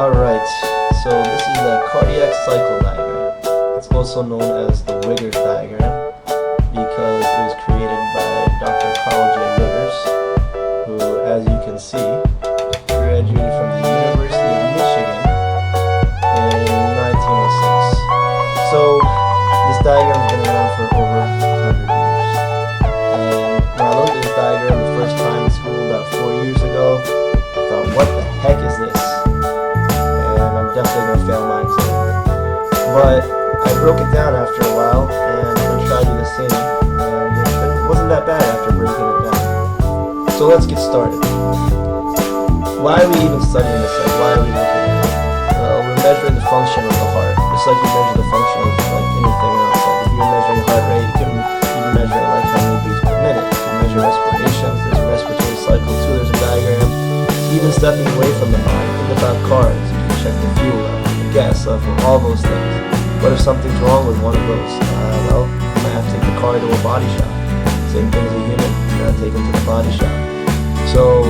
Alright, so this is the cardiac cycle diagram. It's also known as the Wiggers diagram because it was created by Dr. Carl J. Wiggers, who, as you can see, graduated from the University of Michigan in 1906. So this diagram has been around for over 100 years. And when I looked at this diagram the first time in school about 4 years ago, I thought, what the heck is this? Definitely gonna fail my exam. But I broke it down after a while, and I'm gonna try to do the same. And it wasn't that bad after breaking it down. So let's get started. Why are we even studying this? Like, why are we looking at it? Well, we're measuring the function of the heart, just like you measure the function of like anything else. Like if you're measuring heart rate, you can even measure like how many beats per minute. You can measure respirations. There's a respiratory cycle too. There's a diagram. Even stepping away from the mind, think about cars. Check the fuel level, the gas level, all those things. What if something's wrong with one of those? Well, you might have to take the car to a body shop. Same thing as a human, you gotta take them to the body shop. So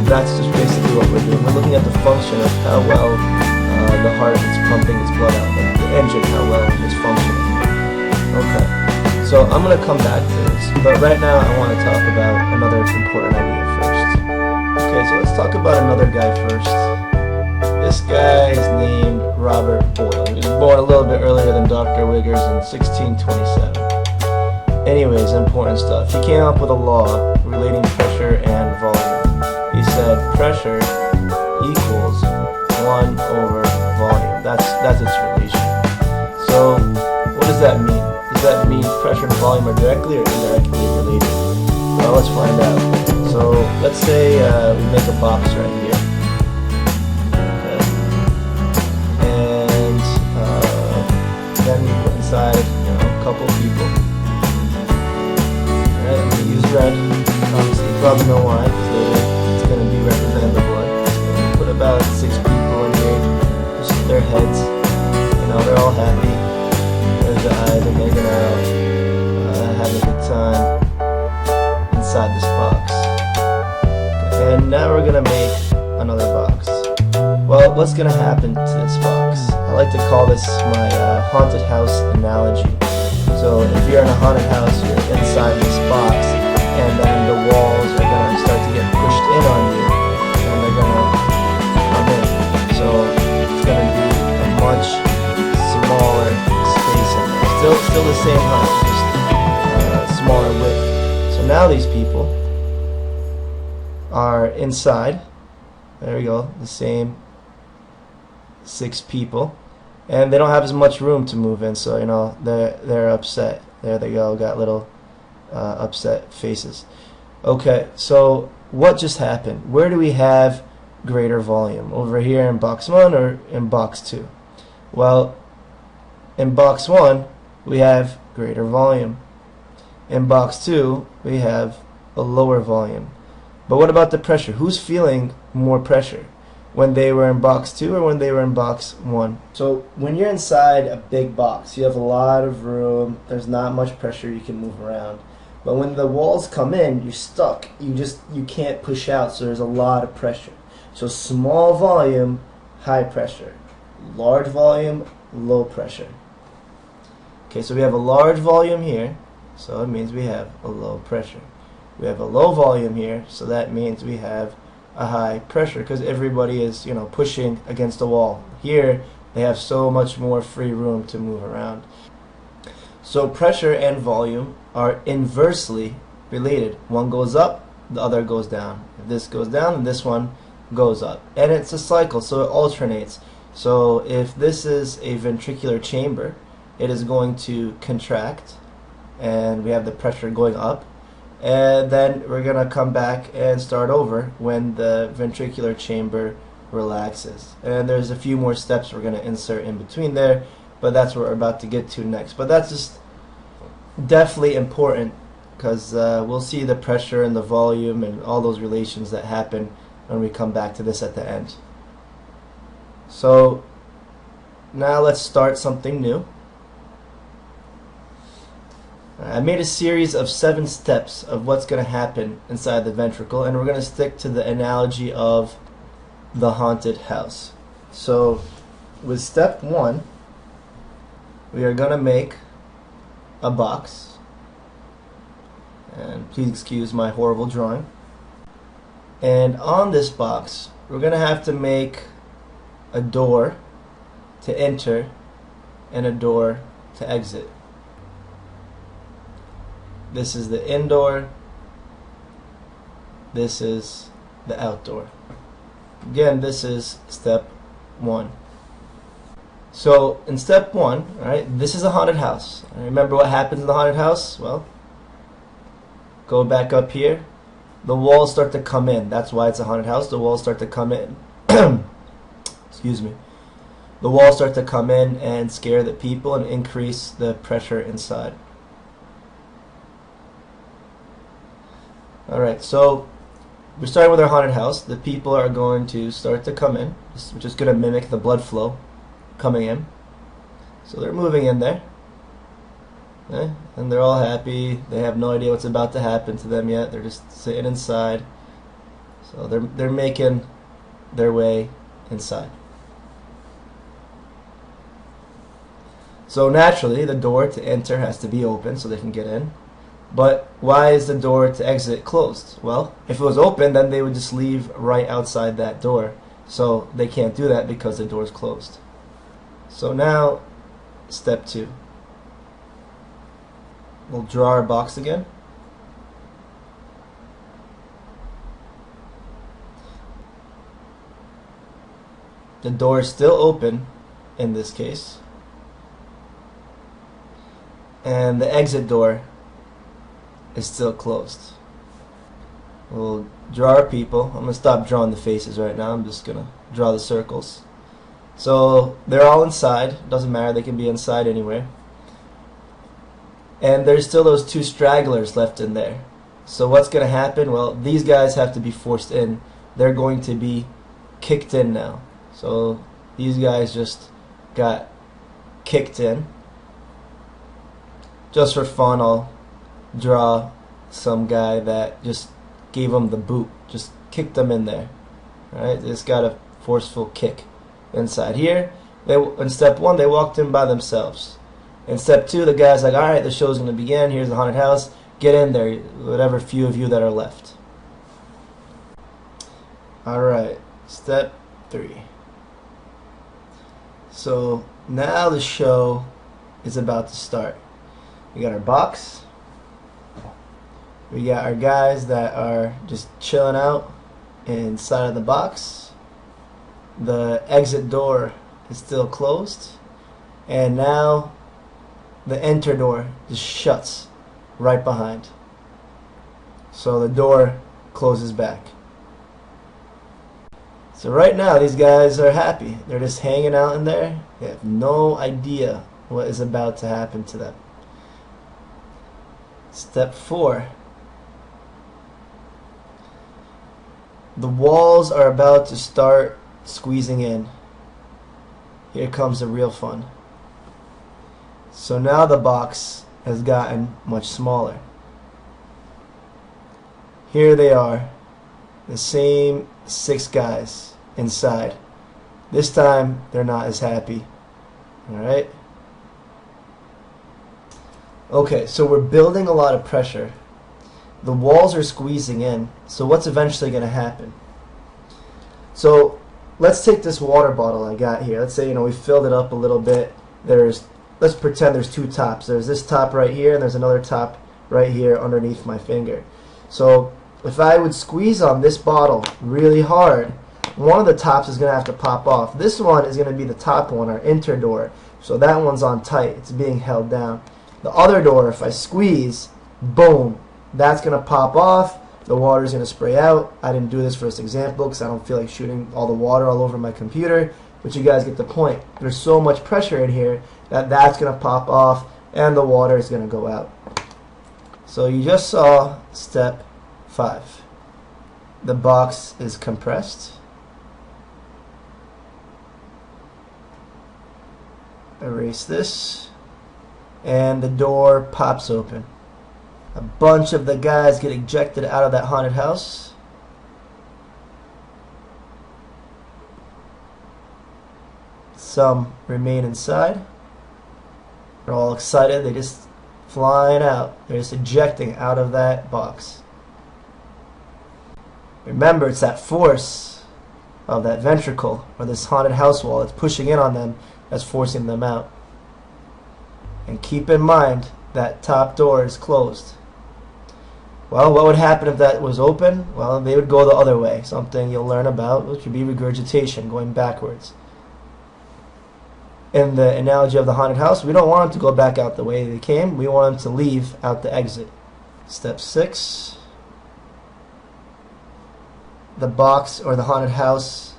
that's just basically what we're doing. We're looking at the function of how well the heart is pumping its blood out, like the engine, how well it's functioning. Okay, so I'm gonna come back to this, but right now I want to talk about another important idea first. Okay, so let's talk about another guy first. This guy is named Robert Boyle. He was born a little bit earlier than Dr. Wiggers in 1627. Anyways, important stuff. He came up with a law relating pressure and volume. He said pressure equals 1 over volume. That's its relation. So what does that mean? Does that mean pressure and volume are directly or indirectly related? Well, let's find out. So let's say we make a box right here. Then we put inside, a couple people. Alright, I'm going to use red. Obviously, you probably know why, because later it's going to be representing the blood. So we put about 6 people in here, just their heads. They're all happy. There's the eyes, they're making out, having a good time inside this box. Okay, and now we're going to make another box. Well, what's going to happen to this box? I like to call this my haunted house analogy. So if you're in a haunted house, you're inside this box, and then the walls are going to start to get pushed in on you, and they're going to come in. So it's going to be a much smaller space in there. Still the same height, just smaller width. So now these people are inside. There we go, the same 6 people, and they don't have as much room to move in, so they're upset. There they go, got little upset faces. Okay, so what just happened? Where do we have greater volume? Over here in box 1 or in box 2? Well, in box 1 we have greater volume. In box 2 we have a lower volume. But what about the pressure? Who's feeling more pressure? When they were in box 2 or when they were in box 1? So when you're inside a big box, you have a lot of room, there's not much pressure, you can move around. But when the walls come in, you're stuck. You can't push out, so there's a lot of pressure. So small volume, high pressure. Large volume, low pressure. Okay, so we have a large volume here, so it means we have a low pressure. We have a low volume here, so that means we have a high pressure because everybody is, pushing against the wall. Here, they have so much more free room to move around. So pressure and volume are inversely related. One goes up, the other goes down. If this goes down, then this one goes up. And it's a cycle, so it alternates. So if this is a ventricular chamber, it is going to contract, and we have the pressure going up. And then we're going to come back and start over when the ventricular chamber relaxes. And there's a few more steps we're going to insert in between there, but that's what we're about to get to next. But that's just definitely important because we'll see the pressure and the volume and all those relations that happen when we come back to this at the end. So now let's start something new. I made a series of 7 steps of what's going to happen inside the ventricle, and we're going to stick to the analogy of the haunted house. So with step 1, we are going to make a box. And please excuse my horrible drawing. And on this box, we're going to have to make a door to enter and a door to exit. This is the indoor. This is the outdoor. Again, this is step 1. So in step 1, alright, this is a haunted house. Remember what happens in the haunted house? Well, go back up here. The walls start to come in. That's why it's a haunted house. The walls start to come in. Excuse me. The walls start to come in and scare the people and increase the pressure inside. Alright, so we're starting with our haunted house. The people are going to start to come in, which is going to mimic the blood flow coming in. So they're moving in there. Okay? And they're all happy. They have no idea what's about to happen to them yet. They're just sitting inside. So they're making their way inside. So naturally, the door to enter has to be open so they can get in. But why is the door to exit closed? Well, if it was open, then they would just leave right outside that door. So they can't do that because the door is closed. So now, step 2. We'll draw our box again. The door is still open in this case. And the exit door is still closed. We'll draw our people. I'm going to stop drawing the faces right now. I'm just going to draw the circles. So they're all inside. Doesn't matter. They can be inside anywhere. And there's still those 2 stragglers left in there. So what's going to happen? Well, these guys have to be forced in. They're going to be kicked in now. So these guys just got kicked in. Just for fun, I'll draw some guy that just gave them the boot. Just kicked them in there. Alright, they just got a forceful kick inside. Here, in step 1, they walked in by themselves. In step 2, the guy's like, alright, the show's going to begin. Here's the haunted house. Get in there, whatever few of you that are left. Alright, step 3. So now the show is about to start. We got our box. We got our guys that are just chilling out inside of the box. The exit door is still closed. And now the enter door just shuts right behind. So the door closes back. So right now these guys are happy. They're just hanging out in there. They have no idea what is about to happen to them. Step 4. The walls are about to start squeezing in. Here comes the real fun. So now the box has gotten much smaller. Here they are, the same 6 guys inside. This time they're not as happy. Alright? Okay, so we're building a lot of pressure. The walls are squeezing in. So what's eventually going to happen? So let's take this water bottle I got here. Let's say, we filled it up a little bit. Let's pretend there's 2 tops. There's this top right here, and there's another top right here underneath my finger. So if I would squeeze on this bottle really hard, one of the tops is going to have to pop off. This one is going to be the top one, our enter door. So that one's on tight. It's being held down. The other door, if I squeeze, boom, that's going to pop off. The water is going to spray out. I didn't do this for this example because I don't feel like shooting all the water all over my computer, but you guys get the point. There's so much pressure in here that that's going to pop off and the water is going to go out. So you just saw step 5. The box is compressed. Erase this. And the door pops open. A bunch of the guys get ejected out of that haunted house. Some remain inside. They're all excited. They just flying out. They're just ejecting out of that box. Remember, it's that force of that ventricle or this haunted house wall that's pushing in on them that's forcing them out. And keep in mind that top door is closed. Well, what would happen if that was open? Well, they would go the other way. Something you'll learn about, which would be regurgitation, going backwards. In the analogy of the haunted house, we don't want them to go back out the way they came. We want them to leave out the exit. Step 6. The box or the haunted house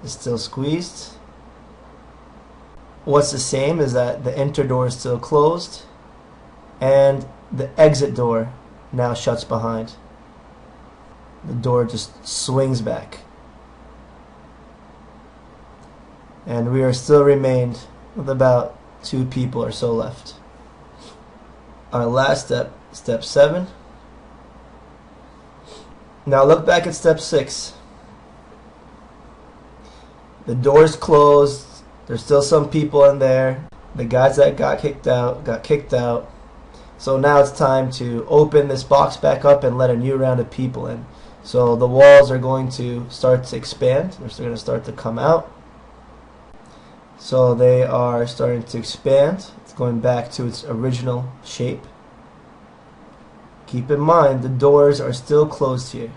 is still squeezed. What's the same is that the enter door is still closed and the exit door now shuts behind. The door just swings back. And we are still remained with about 2 people or so left. Our last step, step 7. Now look back at step 6. The door's closed. There's still some people in there. The guys that got kicked out. So now it's time to open this box back up and let a new round of people in. So the walls are going to start to expand. They're going to start to come out. So they are starting to expand. It's going back to its original shape. Keep in mind the doors are still closed here.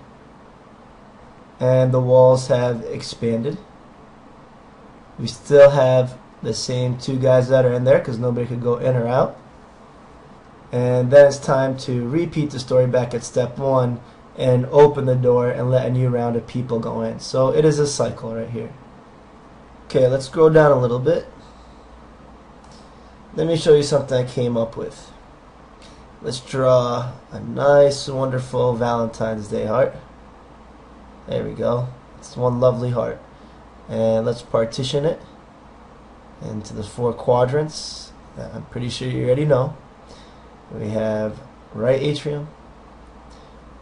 And the walls have expanded. We still have the same 2 guys that are in there because nobody could go in or out. And then it's time to repeat the story back at step 1 and open the door and let a new round of people go in. So it is a cycle right here. Okay, let's scroll down a little bit. Let me show you something I came up with. Let's draw a nice, wonderful Valentine's Day heart. There we go. It's one lovely heart. And let's partition it into the 4 quadrants that I'm pretty sure you already know. We have right atrium,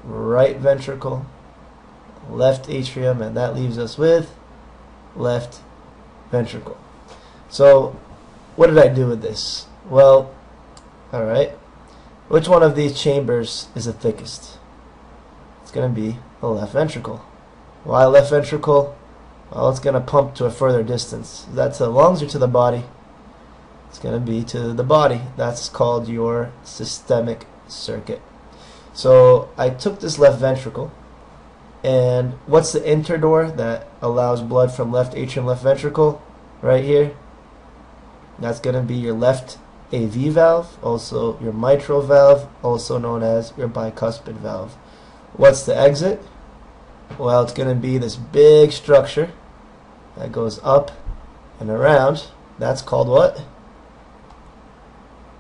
right ventricle, left atrium, and that leaves us with left ventricle. So what did I do with this? Well, alright, which one of these chambers is the thickest? It's going to be the left ventricle. Why left ventricle? Well, it's going to pump to a further distance. Is that to the lungs or to the body? It's going to be to the body. That's called your systemic circuit. So I took this left ventricle, and what's the interdoor that allows blood from left atrium, left ventricle? Right here. That's going to be your left AV valve, also your mitral valve, also known as your bicuspid valve. What's the exit? Well, it's going to be this big structure that goes up and around. That's called what?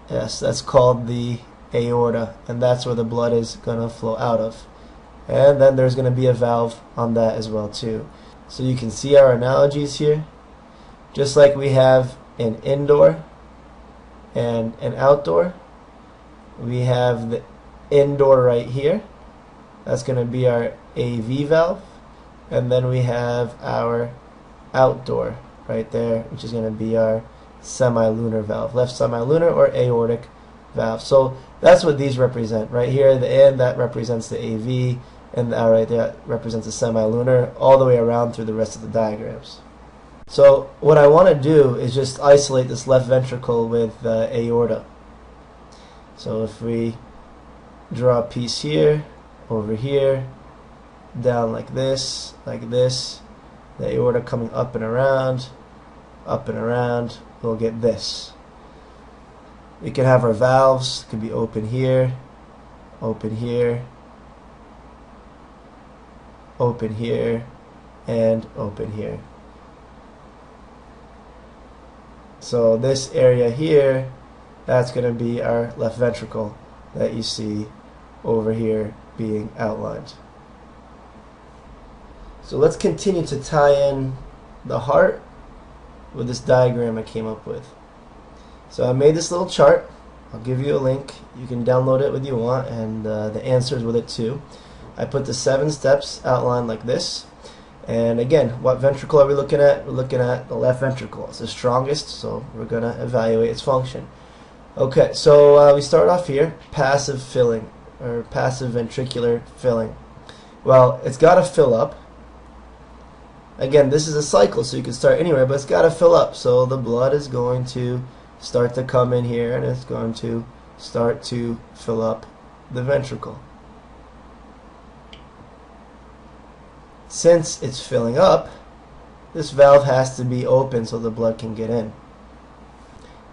Yes, that's called the aorta, and that's where the blood is going to flow out of. And then there's going to be a valve on that as well too. So you can see our analogies here. Just like we have an indoor and an outdoor, we have the indoor right here. That's going to be our AV valve. And then we have our outdoor right there, which is going to be our semilunar valve, left semilunar or aortic valve. So that's what these represent. Right here, the end, that represents the AV, and the out right there represents the semilunar, all the way around through the rest of the diagrams. So what I want to do is just isolate this left ventricle with the aorta. So if we draw a piece here, over here, down like this, the aorta coming up and around, we'll get this. We can have our valves, it could be open here, open here, open here, and open here. So this area here, that's going to be our left ventricle that you see over here being outlined. So let's continue to tie in the heart with this diagram I came up with. So I made this little chart. I'll give you a link. You can download it when you want, and the answers with it too. I put the 7 steps outlined like this, And again, what ventricle are we looking at? We're looking at the left ventricle. It's the strongest, so we're going to evaluate its function. Okay, so we start off here, passive filling, or passive ventricular filling. Well, it's got to fill up. Again, this is a cycle, so you can start anywhere, but it's got to fill up. So the blood is going to start to come in here, and it's going to start to fill up the ventricle. Since it's filling up, this valve has to be open so the blood can get in.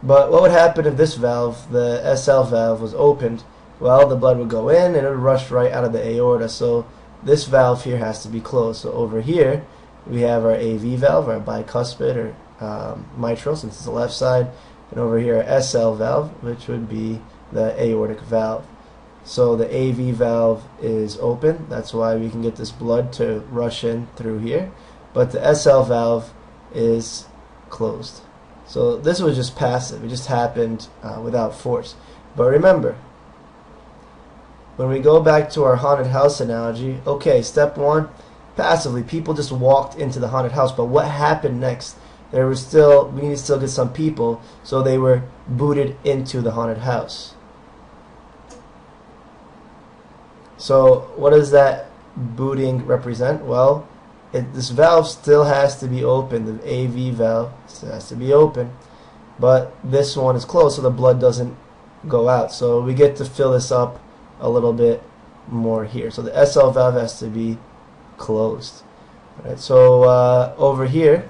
But what would happen if this valve, the SL valve, was opened? Well, the blood would go in and it would rush right out of the aorta. So this valve here has to be closed. So over here we have our AV valve, our bicuspid or mitral, since it's the left side, and over here our SL valve, which would be the aortic valve. So the AV valve is open, that's why we can get this blood to rush in through here, but the SL valve is closed. So this was just passive, it just happened without force. But remember, when we go back to our haunted house analogy, okay, step one, passively, people just walked into the haunted house, but what happened next? We need to still get some people, so they were booted into the haunted house. So what does that booting represent? Well, this valve still has to be open. The AV valve still has to be open, but this one is closed, so the blood doesn't go out. So we get to fill this up a little bit more here. So the SL valve has to be closed. All right, so over here,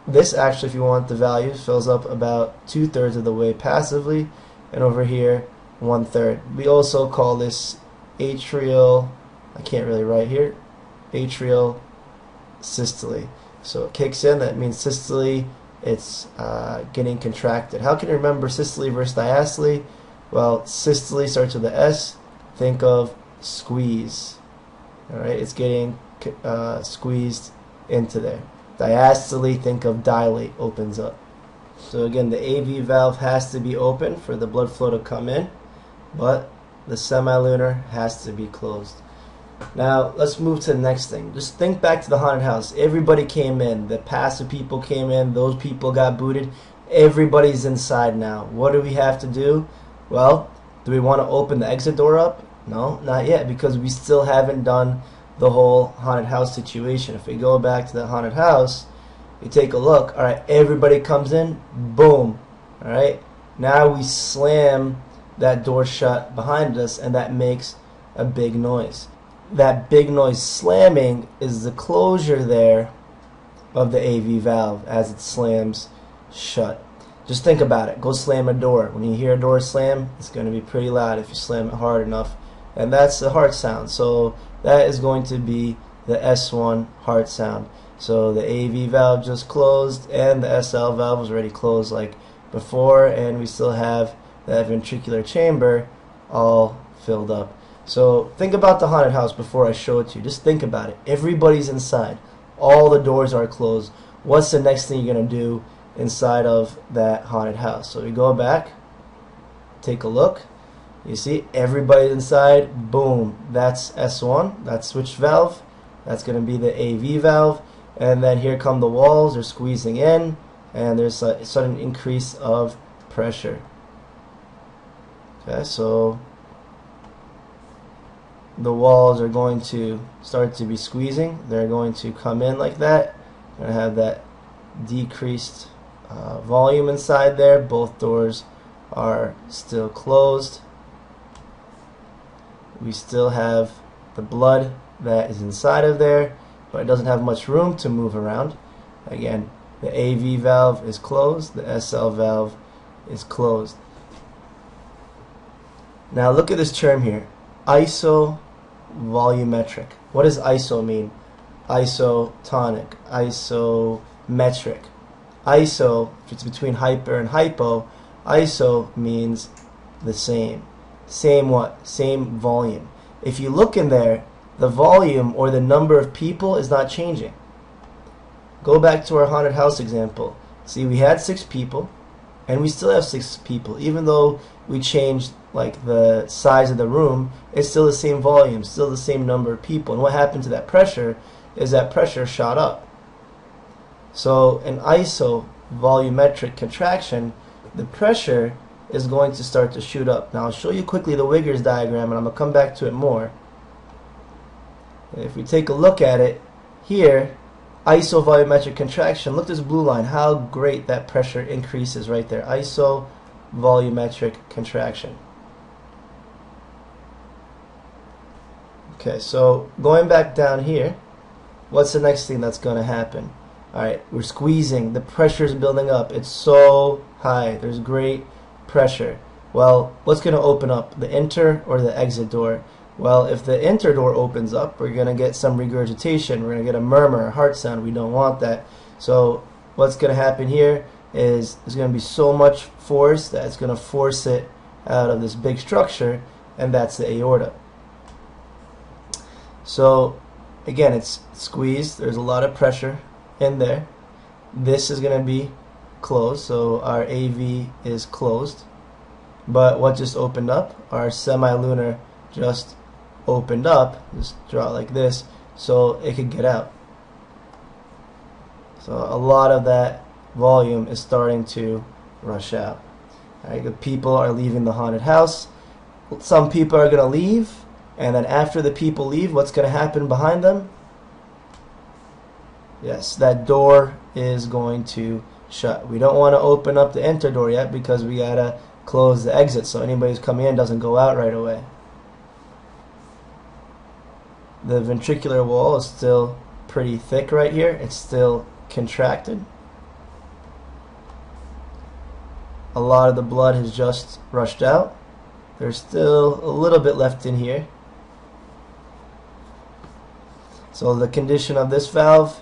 this actually, if you want the value, fills up about 2/3 of the way passively, and over here 1/3. We also call this atrial, I can't really write here, atrial systole. So it kicks in, that means systole, it's getting contracted. How can you remember systole versus diastole? Well, systole starts with the S, think of squeeze. Alright, it's getting squeezed into there. Diastole, think of dilate, opens up. So again, the AV valve has to be open for the blood flow to come in, but the semilunar has to be closed. Now let's move to the next thing. Just think back to the haunted house. Everybody came in. The passive people came in. Those people got booted. Everybody's inside now. What do we have to do? Well, do we want to open the exit door up? No, not yet, because we still haven't done the whole haunted house situation. If we go back to the haunted house, you take a look. All right, everybody comes in. Boom. All right, now we slam that door shut behind us, and that makes a big noise. That big noise slamming is the closure there of the AV valve as it slams shut. Just think about it. Go slam a door. When you hear a door slam, it's going to be pretty loud if you slam it hard enough, and that's the heart sound. So that is going to be the S1 heart sound. So the AV valve just closed, and the SL valve was already closed like before, and we still have that ventricular chamber all filled up. So think about the haunted house before I show it to you. Just think about it. Everybody's inside. All the doors are closed. What's the next thing you're going to do inside of that haunted house? So we go back, take a look. You see everybody's inside. Boom. That's S1. That's switch valve. That's going to be the AV valve. And then here come the walls. They're squeezing in, and there's a sudden increase of pressure. Okay, so the walls are going to start to be squeezing. They're going to come in like that. You're going to have that decreased volume inside there. Both doors are still closed. We still have the blood that is inside of there, but it doesn't have much room to move around. Again, the AV valve is closed. The SL valve is closed. Now look at this term here, isovolumetric. What does iso mean? Isotonic, isometric. Iso, if it's between hyper and hypo, iso means the same. Same what? Same volume. If you look in there, the volume or the number of people is not changing. Go back to our haunted house example. See, we had 6 people, and we still have 6 people. Even though we changed like the size of the room, it's still the same volume, still the same number of people. And what happened to that pressure? is that pressure shot up. So in iso volumetric contraction, the pressure is going to start to shoot up. Now I'll show you quickly the Wiggers diagram, and I'm going to come back to it more. If we take a look at it here, isovolumetric contraction, look at this blue line, how great that pressure increases right there. Isovolumetric contraction. Okay, so going back down here, what's the next thing that's going to happen? Alright, we're squeezing, the pressure is building up, it's so high, there's great pressure. Well, what's going to open up, the enter or the exit door? Well, if the enter door opens up, we're going to get some regurgitation, we're going to get a murmur, a heart sound. We don't want that. So what's going to happen here is there's going to be so much force that it's going to force it out of this big structure, and that's the aorta. So again, it's squeezed, there's a lot of pressure in there. This is going to be closed, so our AV is closed. But what just opened up? Our semilunar just opened up. Just draw it like this so it could get out. So a lot of that volume is starting to rush out. Alright, the people are leaving the haunted house. Some people are going to leave, and then after the people leave, what's going to happen behind them? Yes, that door is going to shut. We don't want to open up the enter door yet because we got to close the exit so anybody who's coming in doesn't go out right away. The ventricular wall is still pretty thick right here. It's still contracted. A lot of the blood has just rushed out. There's still a little bit left in here. So the condition of this valve,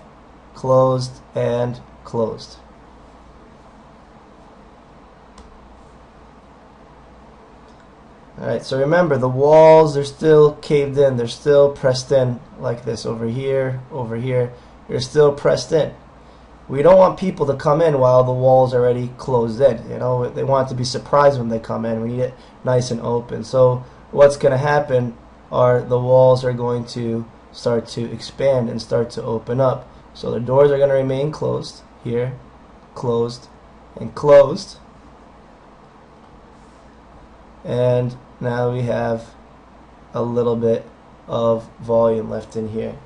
closed and closed. Alright, so remember the walls are still caved in, they're still pressed in like this over here, they're still pressed in. We don't want people to come in while the wall's already closed in. You know, they want to be surprised when they come in. We need it nice and open. So what's going to happen are the walls are going to start to expand and start to open up. So the doors are going to remain closed here, closed, and closed. And now we have a little bit of volume left in here.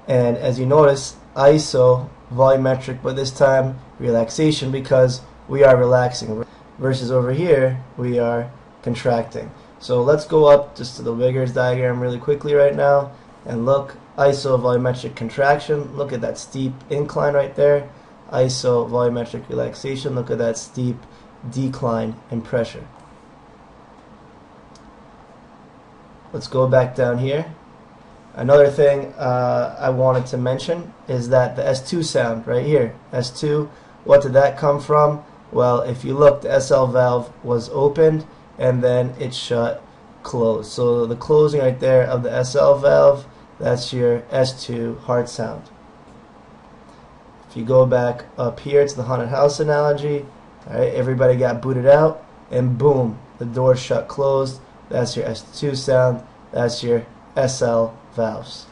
And as you notice, iso volumetric, but this time relaxation because we are relaxing, versus over here we are contracting. So let's go up just to the Wiggers diagram really quickly right now and look. Iso volumetric contraction, look at that steep incline right there. Iso volumetric relaxation, look at that steep decline in pressure. Let's go back down here. Another thing I wanted to mention is that the S2 sound right here, S2, what did that come from? Well, if you look, the SL valve was opened and then it shut, closed. So the closing right there of the SL valve, that's your S2 heart sound. If you go back up here to the haunted house analogy, all right, everybody got booted out and boom, the door shut, closed. That's your S2 sound, that's your SL valves.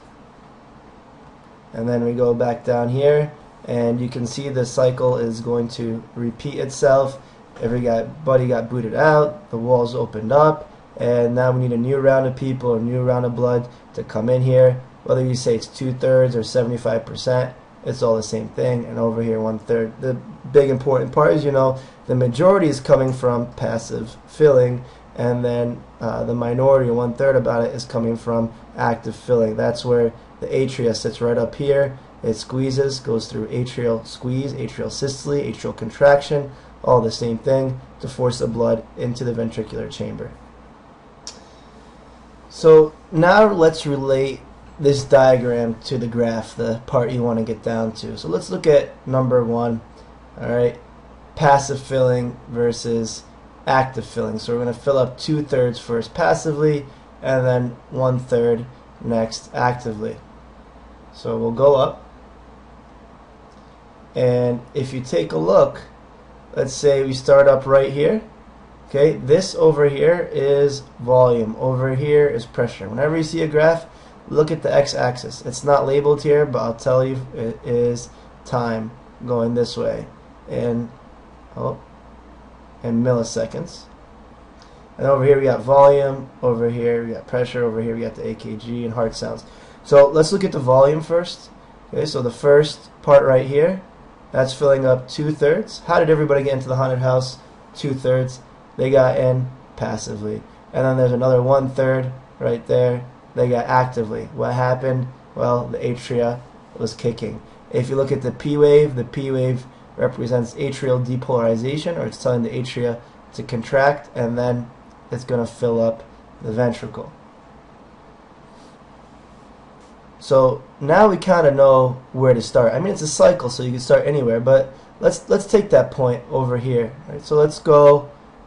And then we go back down here and you can see the cycle is going to repeat itself. Everybody got booted out, the walls opened up, and now we need a new round of people, a new round of blood to come in here. Whether you say it's 2/3 or 75%, it's all the same thing. And over here 1/3. The big important part is, you know, the majority is coming from passive filling, and then the minority, 1/3 about it, is coming from active filling. That's where the atria sits right up here. It squeezes, goes through atrial squeeze, atrial systole, atrial contraction, all the same thing to force the blood into the ventricular chamber. So now let's relate this diagram to the graph, the part you want to get down to. So let's look at number one, all right, passive filling versus active filling. So we're going to fill up 2/3 first passively and then 1/3 next actively. So we'll go up, and if you take a look, let's say we start up right here. Okay, this over here is volume, over here is pressure. Whenever you see a graph, look at the x-axis. It's not labeled here, but I'll tell you it is time going this way in milliseconds. And over here we got volume, over here we got pressure, over here we got the AKG and heart sounds. So let's look at the volume first. Okay, so the first part right here, that's filling up 2/3. How did everybody get into the haunted house? 2/3. They got in passively. And then there's another 1/3 right there. They got actively. What happened? Well, the atria was kicking. If you look at the P wave represents atrial depolarization, or it's telling the atria to contract, and then it's going to fill up the ventricle. So now we kind of know where to start. I mean, it's a cycle, so you can start anywhere, but let's take that point over here. Right? So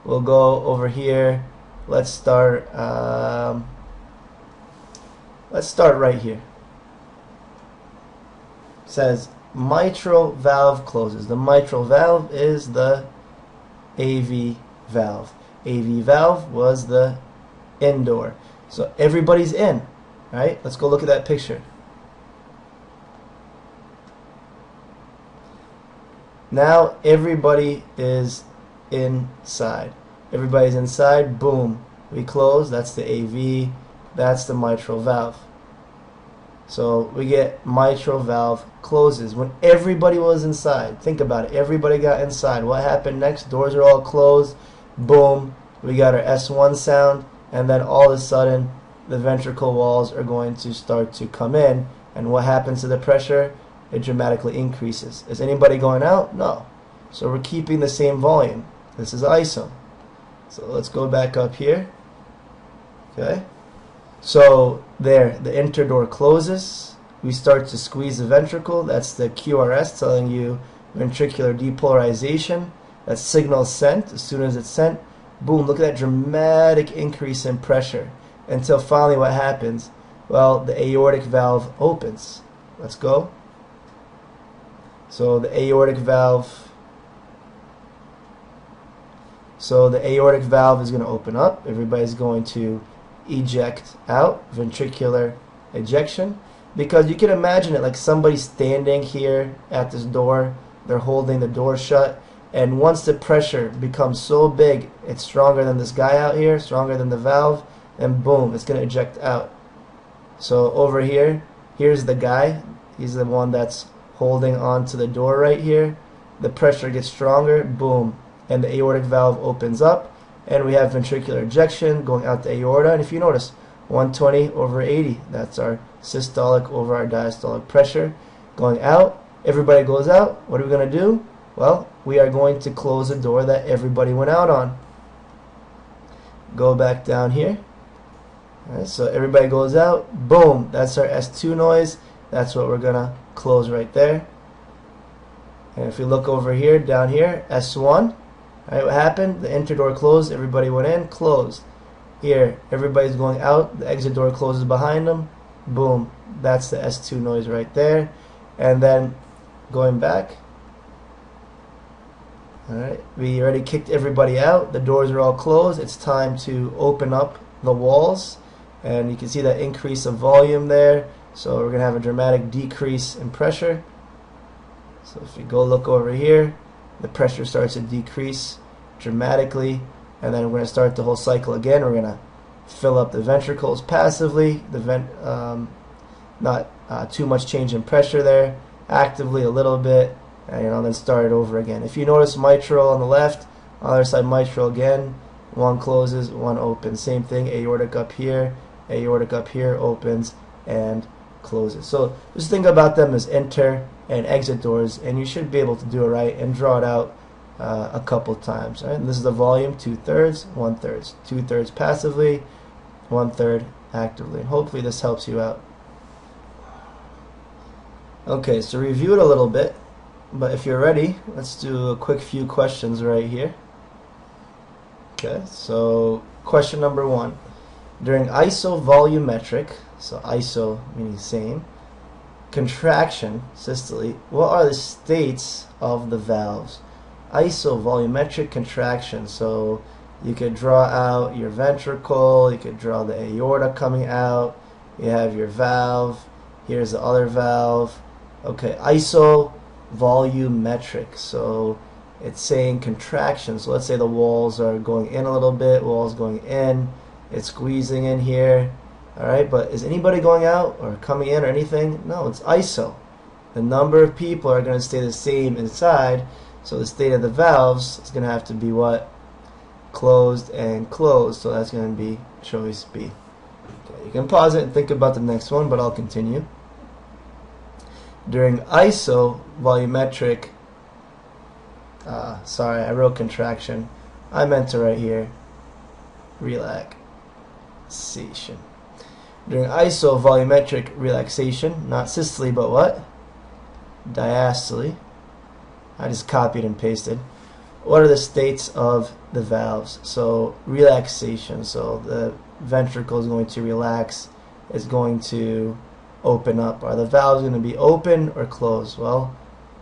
we'll go over here. Let's start right here. It says mitral valve closes. The mitral valve is the AV valve. AV valve was the indoor. So everybody's in, right? Let's go look at that picture. Now everybody is inside. Everybody's inside. Boom. We close. That's the AV. That's the mitral valve. So we get mitral valve closes. When everybody was inside, think about it. Everybody got inside. What happened next? Doors are all closed. Boom. We got our S1 sound. And then all of a sudden, the ventricle walls are going to start to come in. And what happens to the pressure? It dramatically increases. Is anybody going out? No. So we're keeping the same volume. This is ISO. So let's go back up here. Okay. So there, the interdoor closes. We start to squeeze the ventricle. That's the QRS telling you ventricular depolarization. That signal is sent. As soon as it's sent, boom, look at that dramatic increase in pressure. Until finally what happens? Well, the aortic valve opens. Let's go. So the aortic valve is going to open up. Everybody's going to eject out, ventricular ejection, because you can imagine it like somebody standing here at this door. They're holding the door shut, and once the pressure becomes so big, it's stronger than this guy out here, stronger than the valve, and boom, it's going to eject out. So over here, here's the guy. He's the one that's holding on to the door right here. The pressure gets stronger, boom, and the aortic valve opens up, and we have ventricular ejection going out the aorta. And if you notice, 120/80, that's our systolic over our diastolic pressure going out. Everybody goes out. What are we going to do? Well, we are going to close the door that everybody went out on. Go back down here. All right, so everybody goes out. Boom, that's our S2 noise. That's what we're going to close right there. And if we look over here, down here, S1. Alright, what happened? The interdoor closed, everybody went in, closed. Here, everybody's going out, the exit door closes behind them. Boom, that's the S2 noise right there. And then going back. Alright, we already kicked everybody out. The doors are all closed. It's time to open up the walls. And you can see that increase of volume there. So we're going to have a dramatic decrease in pressure. So if you go look over here, the pressure starts to decrease dramatically, and then we're going to start the whole cycle again. We're going to fill up the ventricles passively, not too much change in pressure there, actively a little bit, and then start it over again. If you notice mitral on the left, on the other side mitral again, one closes, one opens. Same thing, aortic up here, opens and closes. So just think about them as enter and exit doors, and you should be able to do it right and draw it out a couple times. Right? And this is the volume, 2/3, 1/3, 2/3 passively, 1/3 actively. And hopefully this helps you out. Okay, so review it a little bit, but if you're ready, let's do a quick few questions right here. Okay, so question number 1. During isovolumetric, so iso meaning same, contraction, systole, what are the states of the valves? Isovolumetric contraction, so you could draw out your ventricle, you could draw the aorta coming out, You have your valve. Here's the other valve. Okay, isovolumetric. So it's saying contraction. So let's say the walls are going in a little bit, walls going in. It's squeezing in here. Alright, but is anybody going out or coming in or anything? No, it's iso. The number of people are going to stay the same inside. So the state of the valves is going to have to be what? Closed and closed. So that's going to be choice B. Okay, you can pause it and think about the next one, but I'll continue. During isovolumetric, sorry, I wrote contraction. I meant to write here relaxation. During isovolumetric relaxation, not systole, but what? Diastole. I just copied and pasted. What are the states of the valves? So relaxation. So the ventricle is going to relax. It's going to open up. Are the valves going to be open or closed? Well,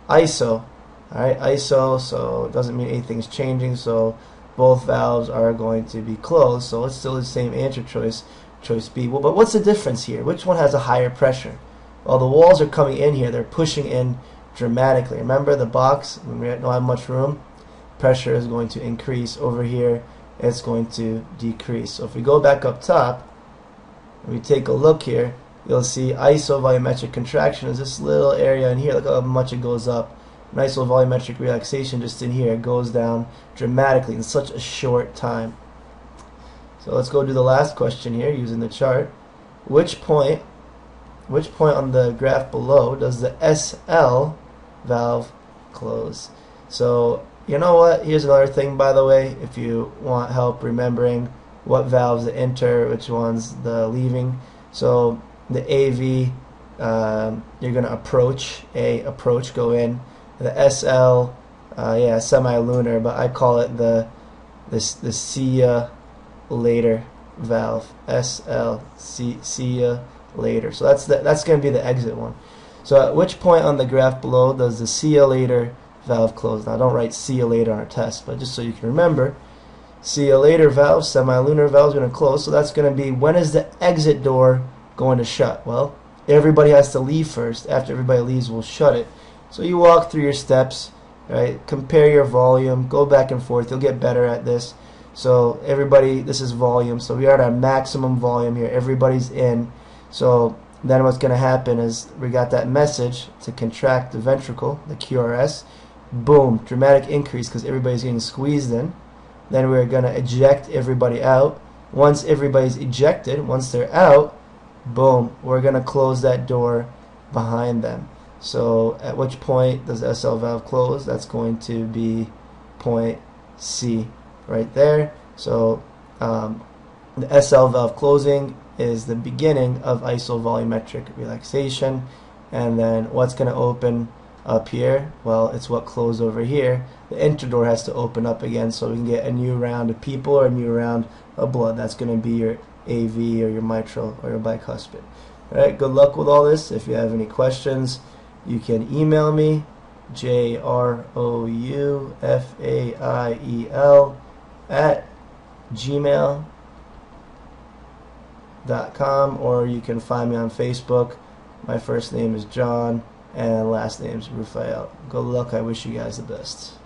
iso. Alright, iso, so it doesn't mean anything's changing, so both valves are going to be closed, so it's still the same answer choice, choice B. Well, but what's the difference here? Which one has a higher pressure? Well, the walls are coming in here, they're pushing in dramatically. Remember the box, when we don't have much room, pressure is going to increase. Over here, it's going to decrease. So if we go back up top, and we take a look here, you'll see isovolumetric contraction is this little area in here. Look how much it goes up. An isovolumetric relaxation just in here goes down dramatically in such a short time. So let's go do the last question here using the chart. Which point on the graph below does the SL valve close? So you know what? Here's another thing, by the way, if you want help remembering what valves to enter, which ones the leaving. So the AV, you're going to approach, go in. The SL, yeah, semi-lunar, but I call it the see ya later valve. SL, see ya later. So that's going to be the exit one. So at which point on the graph below does the see ya later valve close? Now don't write see ya later on our test, but just so you can remember, see ya later valve, semi-lunar valve is going to close. So that's going to be, when is the exit door going to shut? Well, everybody has to leave first. After everybody leaves, we'll shut it. So you walk through your steps, right? Compare your volume, go back and forth. You'll get better at this. So everybody, this is volume. So we are at our maximum volume here. Everybody's in. So then what's going to happen is we got that message to contract the ventricle, the QRS. Boom, dramatic increase because everybody's getting squeezed in. Then we're going to eject everybody out. Once everybody's ejected, once they're out, boom, we're going to close that door behind them. So at which point does the SL valve close? That's going to be point C right there. So the SL valve closing is the beginning of isovolumetric relaxation. And then what's going to open up here? Well, it's what closed over here. The interdoor has to open up again so we can get a new round of people or a new round of blood. That's going to be your AV or your mitral or your bicuspid. All right, good luck with all this. If you have any questions, you can email me, JROUFAIL@gmail.com, or you can find me on Facebook. My first name is John and last name is Rufael. Good luck. I wish you guys the best.